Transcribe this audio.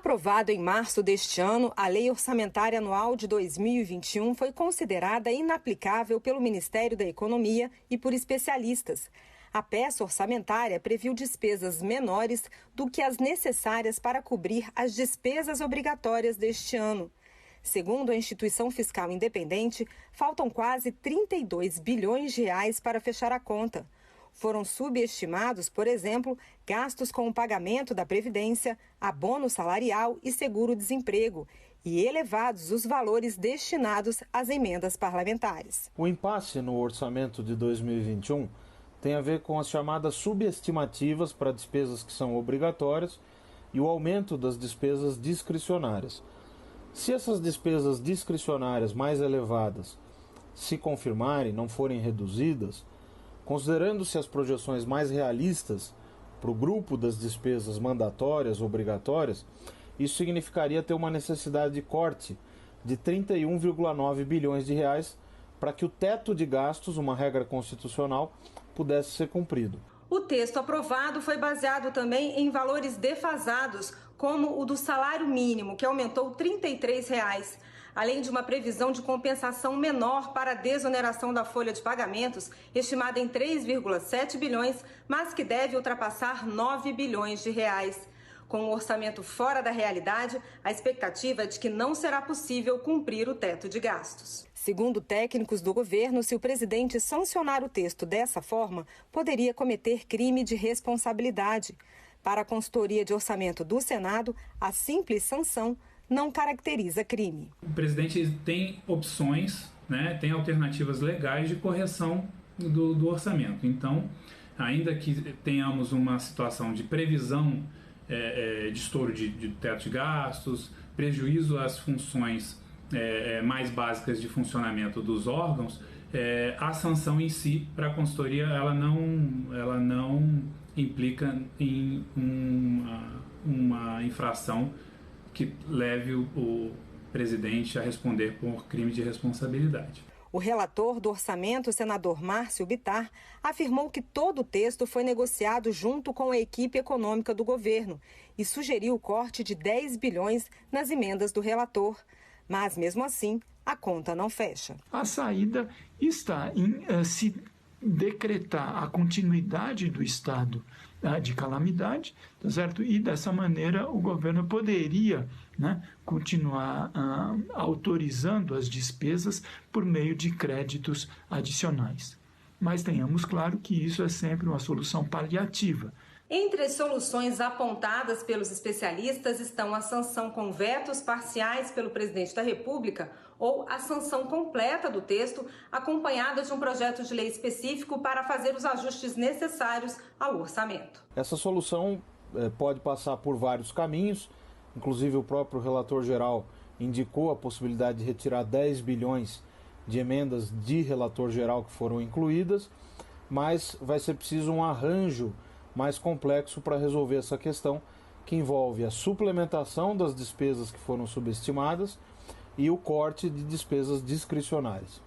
Aprovada em março deste ano, a Lei Orçamentária Anual de 2021 foi considerada inaplicável pelo Ministério da Economia e por especialistas. A peça orçamentária previu despesas menores do que as necessárias para cobrir as despesas obrigatórias deste ano. Segundo a instituição fiscal independente, faltam quase 32 bilhões de reais para fechar a conta. Foram subestimados, por exemplo, gastos com o pagamento da Previdência, abono salarial e seguro-desemprego, e elevados os valores destinados às emendas parlamentares. O impasse no orçamento de 2021 tem a ver com as chamadas subestimativas para despesas que são obrigatórias e o aumento das despesas discricionárias. Se essas despesas discricionárias mais elevadas se confirmarem, não forem reduzidas, considerando-se as projeções mais realistas para o grupo das despesas mandatórias obrigatórias, isso significaria ter uma necessidade de corte de 31,9 bilhões de reais para que o teto de gastos, uma regra constitucional, pudesse ser cumprido. O texto aprovado foi baseado também em valores defasados, como o do salário mínimo, que aumentou R$ 33, além de uma previsão de compensação menor para a desoneração da folha de pagamentos, estimada em 3,7 bilhões, mas que deve ultrapassar 9 bilhões de reais. Com o orçamento fora da realidade, a expectativa é de que não será possível cumprir o teto de gastos. Segundo técnicos do governo, se o presidente sancionar o texto dessa forma, poderia cometer crime de responsabilidade. Para a consultoria de orçamento do Senado, a simples sanção não caracteriza crime. O presidente tem opções, tem alternativas legais de correção do orçamento. Então, ainda que tenhamos uma situação de previsão de estouro de teto de gastos, prejuízo às funções mais básicas de funcionamento dos órgãos, a sanção em si para a consultoria ela não implica em uma infração que leve o presidente a responder por crime de responsabilidade. O relator do orçamento, o senador Márcio Bittar, afirmou que todo o texto foi negociado junto com a equipe econômica do governo e sugeriu o corte de 10 bilhões nas emendas do relator. Mas, mesmo assim, a conta não fecha. A saída está em se decretar a continuidade do estado de calamidade, tá certo? E dessa maneira o governo poderia continuar autorizando as despesas por meio de créditos adicionais. Mas tenhamos claro que isso é sempre uma solução paliativa. Entre as soluções apontadas pelos especialistas estão a sanção com vetos parciais pelo presidente da República ou a sanção completa do texto, acompanhada de um projeto de lei específico para fazer os ajustes necessários ao orçamento. Essa solução pode passar por vários caminhos, inclusive o próprio relator-geral indicou a possibilidade de retirar 10 bilhões de emendas de relator-geral que foram incluídas, mas vai ser preciso um arranjo mais complexo para resolver essa questão, que envolve a suplementação das despesas que foram subestimadas e o corte de despesas discricionárias.